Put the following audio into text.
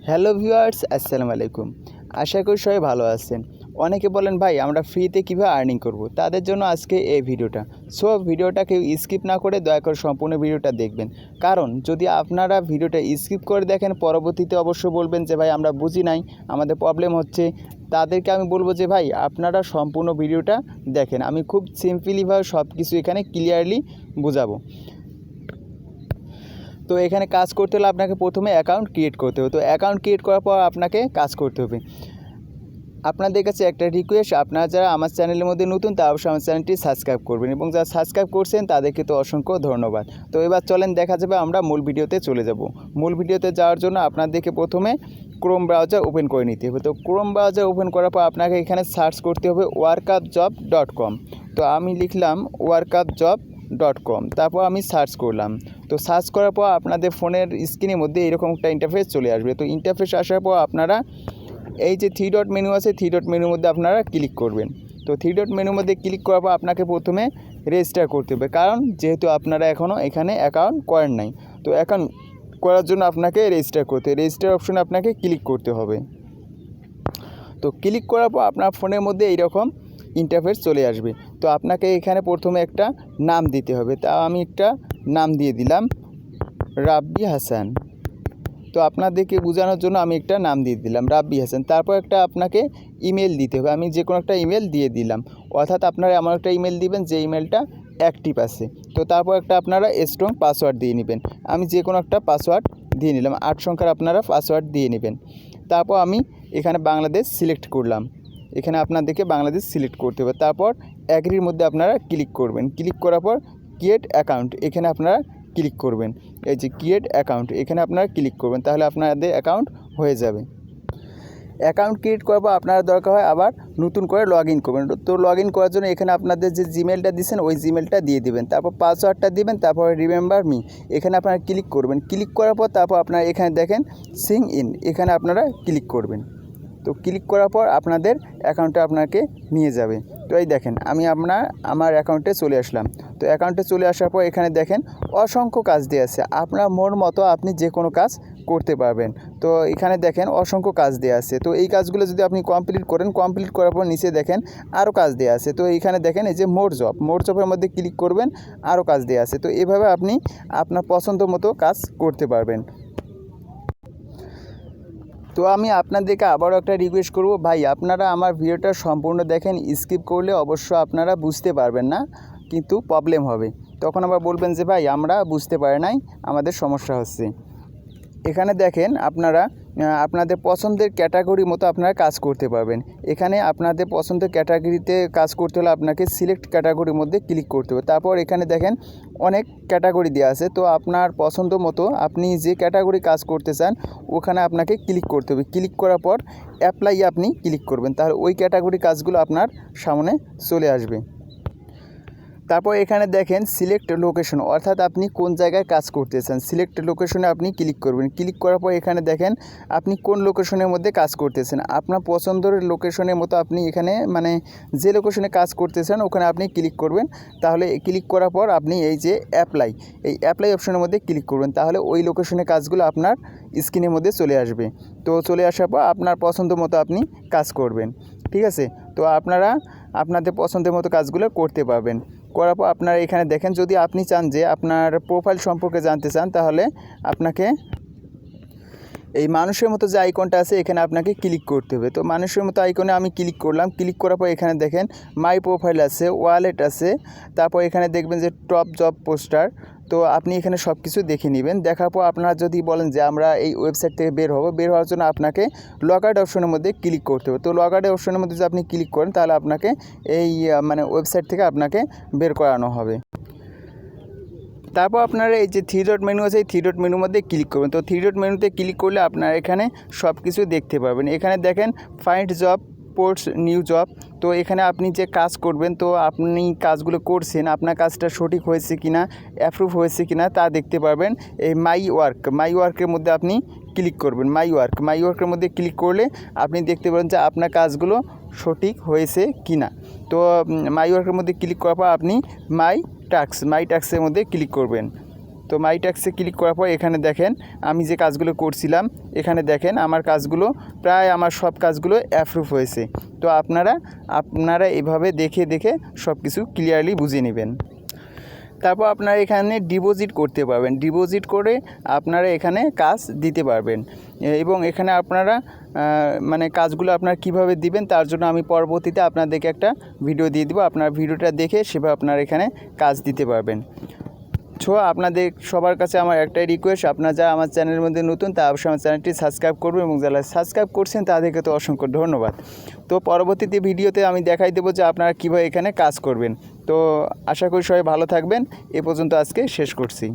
Hello viewers, আসসালামু আলাইকুম। আশা করি সবাই ভালো আছেন। অনেকে বলেন ভাই আমরা ফ্রিতে কীভাবে আর্নিং করব, তাদের জন্য আজকে এই ভিডিওটা। সো ভিডিওটা কেউ স্কিপ না করে দয়া করে সম্পূর্ণ ভিডিওটা দেখবেন। কারণ যদি আপনারা ভিডিওটা স্কিপ করে দেখেন, পরবর্তীতে অবশ্যই বলবেন যে ভাই আমরা বুঝি নাই, আমাদের প্রবলেম হচ্ছে। তাদেরকে আমি বলবো যে ভাই আপনারা সম্পূর্ণ ভিডিওটা দেখেন। আমি খুব সিম্পলিভাবে সব কিছু এখানে ক্লিয়ারলি বোঝাবো। তো এখানে কাজ করতে হলে আপনাকে প্রথমে অ্যাকাউন্ট ক্রিয়েট করতে হবে। তো অ্যাকাউন্ট ক্রিয়েট করার পর আপনাকে কাজ করতে হবে। আপনাদের কাছে একটা রিকোয়েস্ট, আপনারা যারা আমার চ্যানেলের মধ্যে নতুন তা অবশ্যই আমার চ্যানেলটি সাবস্ক্রাইব করবেন, এবং যারা সাবস্ক্রাইব করছেন তাদেরকে তো অসংখ্য ধন্যবাদ। তো এবার চলেন দেখা যাবে আমরা মূল ভিডিওতে চলে যাব। মূল ভিডিওতে যাওয়ার জন্য আপনাদেরকে প্রথমে ক্রোম ব্রাউজার ওপেন করে নিতে হবে। তো ক্রোম ব্রাউজার ওপেন করার পর আপনাকে এখানে সার্চ করতে হবে workupjob.com। তো আমি লিখলাম workupjob.com, তারপর আমি সার্চ করলাম। তো সার্চ করার পর আপনাদের ফোনের স্ক্রিনের মধ্যে এরকম একটা ইন্টারফেস চলে আসবে। তো ইন্টারফেস আসার পর আপনারা এই যে 3 ডট মেনু আছে, 3 ডট মেনুর মধ্যে আপনারা ক্লিক করবেন। তো 3 ডট মেনুর মধ্যে ক্লিক করার পর আপনাকে প্রথমে রেজিস্টার করতে হবে, কারণ যেহেতু আপনারা এখনও এখানে অ্যাকাউন্ট করেন নাই। তো অ্যাকাউন্ট করার জন্য আপনাকে রেজিস্টার করতে হবে। রেজিস্টার অপশনে আপনাকে ক্লিক করতে হবে। তো ক্লিক করার পর আপনার ফোনের মধ্যে এইরকম ইন্টারফেস চলে আসবে। তো আপনাকে এখানে প্রথমে একটা নাম দিতে হবে। তা আমি একটা নাম দিয়ে দিলাম রাব্বি হাসান। তো আপনাদেরকে বোঝানোর জন্য আমি একটা নাম দিয়ে দিলাম রাব্বি হাসান। তারপর একটা আপনাকে ইমেল দিতে হবে। আমি যে কোনো একটা ইমেল দিয়ে দিলাম, অর্থাৎ আপনারা এমন একটা ইমেল দিবেন যে ইমেলটা অ্যাক্টিভ আছে। তো তারপর একটা আপনারা স্ট্রং পাসওয়ার্ড দিয়ে নেবেন। আমি যে কোনো একটা পাসওয়ার্ড দিয়ে নিলাম, 8 সংখ্যার আপনারা পাসওয়ার্ড দিয়ে নেবেন। তারপর আমি এখানে বাংলাদেশ সিলেক্ট করলাম। এখানে আপনাদেরকে বাংলাদেশ সিলেক্ট করতে হবে। তারপর অ্যাগ্রির মধ্যে আপনারা ক্লিক করবেন। ক্লিক করার পর ক্রিয়েট অ্যাকাউন্ট এখানে আপনারা ক্লিক করবেন। এই যে ক্রিয়েট অ্যাকাউন্ট এখানে আপনারা ক্লিক করবেন, তাহলে আপনাদের অ্যাকাউন্ট হয়ে যাবে। অ্যাকাউন্ট ক্রিয়েট করার পর আপনারা দরকার হয় আবার নতুন করে লগ ইন করবেন। তো লগ ইন করার জন্য এখানে আপনাদের যে জিমেলটা দিয়েছেন ওই জিমেলটা দিয়ে দিবেন, তারপর পাসওয়ার্ডটা দিবেন, তারপর রিমেম্বার মি এখানে আপনারা ক্লিক করবেন। ক্লিক করার পর তারপর আপনারা এখানে দেখেন সিং ইন, এখানে আপনারা ক্লিক করবেন। তো ক্লিক করার পর আপনাদের অ্যাকাউন্টে আপনাকে নিয়ে যাবে। তো এই দেখেন আমি আমার অ্যাকাউন্টে চলে আসলাম। তো অ্যাকাউন্টে চলে আসার পর এখানে দেখেন অসংখ্য কাজ দেওয়া আছে। আপনার মন মতো আপনি যে কোনো কাজ করতে পারবেন। তো এখানে দেখেন অসংখ্য কাজ দেওয়া আছে। তো এই কাজগুলো যদি আপনি কমপ্লিট করেন, কমপ্লিট করার পর নিচে দেখেন আরও কাজ দেওয়া আছে। তো এইখানে দেখেন এই যে মোর জবের মধ্যে ক্লিক করবেন, আরও কাজ দেওয়া আছে। তো এভাবে আপনি আপনার পছন্দ মতো কাজ করতে পারবেন। তো আমি আপনাদেরকে আবারও একটা রিকোয়েস্ট করব, ভাই আপনারা আমার ভিডিওটা সম্পূর্ণ দেখেন। স্কিপ করলে অবশ্য আপনারা বুঝতে পারবেন না, কিন্তু প্রবলেম হবে। তখন আবার বলবেন যে ভাই আমরা বুঝতে পারি নাই, আমাদের সমস্যা হচ্ছে। এখানে দেখেন আপনারা আপনাদের পছন্দের ক্যাটাগরি মতো আপনারা কাজ করতে পারবেন। এখানে আপনাদের পছন্দের ক্যাটাগরিতে কাজ করতে হলে আপনাকে সিলেক্ট ক্যাটাগরির মধ্যে ক্লিক করতে হবে। তারপর এখানে দেখেন অনেক ক্যাটাগরি দেওয়া আছে। তো আপনার পছন্দ মতো আপনি যে ক্যাটাগরি কাজ করতে চান ওখানে আপনাকে ক্লিক করতে হবে। ক্লিক করার পর অ্যাপ্লাই আপনি ক্লিক করবেন, তাহলে ওই ক্যাটাগরি কাজগুলো আপনার সামনে চলে আসবে। তারপর এখানে দেখেন সিলেক্ট লোকেশন, অর্থাৎ আপনি কোন জায়গায় কাজ করতে চান। সিলেক্ট লোকেশনে আপনি ক্লিক করবেন। ক্লিক করার পর এখানে দেখেন আপনি কোন লোকেশনের মধ্যে কাজ করতেছেন। আপনার পছন্দের লোকেশনের মতো আপনি এখানে যে লোকেশনে কাজ করতে চান ওখানে আপনি ক্লিক করবেন। তাহলে ক্লিক করার পর আপনি এই যে অ্যাপ্লাই অপশনের মধ্যে ক্লিক করবেন, তাহলে ওই লোকেশনের কাজগুলো আপনার স্ক্রিনের মধ্যে চলে আসবে। তো চলে আসার পর আপনার পছন্দ মতো আপনি কাজ করবেন, ঠিক আছে। তো আপনারা আপনাদের পছন্দের মতো কাজগুলো করতে পারবেন। করার পর আপনারা এখানে দেখেন যদি আপনি চান যে আপনার প্রোফাইল সম্পর্কে জানতে চান, তাহলে আপনাকে এই মানুষের মতো যে আইকনটা আছে এখানে আপনাকে ক্লিক করতে হবে। তো মানুষের মতো আইকনে আমি ক্লিক করলাম। ক্লিক করার পর এখানে দেখেন মাই প্রোফাইল আছে, ওয়ালেট আছে, তারপর এখানে দেখবেন যে টপ জব পোস্টার। তো আপনি এখানে সব কিছু দেখে নেবেন। দেখার পর আপনারা যদি বলেন যে আমরা এই ওয়েবসাইট থেকে বের হওয়ার জন্য আপনাকে লগ আউট অপশনের মধ্যে ক্লিক করতে হবে। তো লগ আউট অপশনের মধ্যে যদি আপনি ক্লিক করেন তাহলে আপনাকে এই ওয়েবসাইট থেকে আপনাকে বের করানো হবে। তারপর আপনারা এই যে 3 ডট মেনু আছে, এই 3 ডট মেনুর মধ্যে ক্লিক করবেন। তো 3 ডট মেনুতে ক্লিক করলে আপনারা এখানে সব কিছু দেখতে পাবেন। এখানে দেখেন find job, post new job. তো এখানে আপনি যে কাজ করবেন, তো আপনি কাজগুলো করছেন, আপনার কাজটা সঠিক হয়েছে কিনা, অ্যাপ্রুভ হয়েছে কিনা তা দেখতে পারবেন। এই মাই ওয়ার্কের মধ্যে আপনি ক্লিক করবেন। মাই ওয়ার্কের মধ্যে ক্লিক করলে আপনি দেখতে পাবেন যে আপনার কাজগুলো সঠিক হয়েছে কিনা। তো মাই ওয়ার্কের মধ্যে ক্লিক করার পর আপনি মাই টাস্কের মধ্যে ক্লিক করবেন। তো মাই ট্যাক্সে ক্লিক করার পর এখানে দেখেন আমি যে কাজগুলো করছিলাম, এখানে দেখেন আমার কাজগুলো প্রায় আমার সব কাজগুলো অ্যাপ্রুভ হয়েছে। তো আপনারা এভাবে দেখে সব কিছু ক্লিয়ারলি বুঝে নেবেন। তারপর আপনারা এখানে ডিপোজিট করতে পারবেন, ডিপোজিট করে আপনারা এখানে কাজ দিতে পারবেন। এবং এখানে আপনারা মানে কাজগুলো আপনারা কীভাবে দিবেন তার জন্য আমি পরবর্তীতে আপনাদেরকে একটা ভিডিও দিয়ে দেবো, আপনার ভিডিওটা দেখে সেভাবে আপনারা এখানে কাজ দিতে পারবেন। আপনাদের সবার কাছে আমার একটাই রিকোয়েস্ট, আপনারা যারা আমার চ্যানেলের মধ্যে নতুন তা অবশ্যই আমার চ্যানেলটি সাবস্ক্রাইব করবেন, এবং যারা সাবস্ক্রাইব করছেন তাদেরকে তো অসংখ্য ধন্যবাদ। তো পরবর্তীতে ভিডিওতে আমি দেখাই দেবো যে আপনারা কীভাবে এখানে কাজ করবেন। তো আশা করি সবাই ভালো থাকবেন। এ পর্যন্ত আজকে শেষ করছি।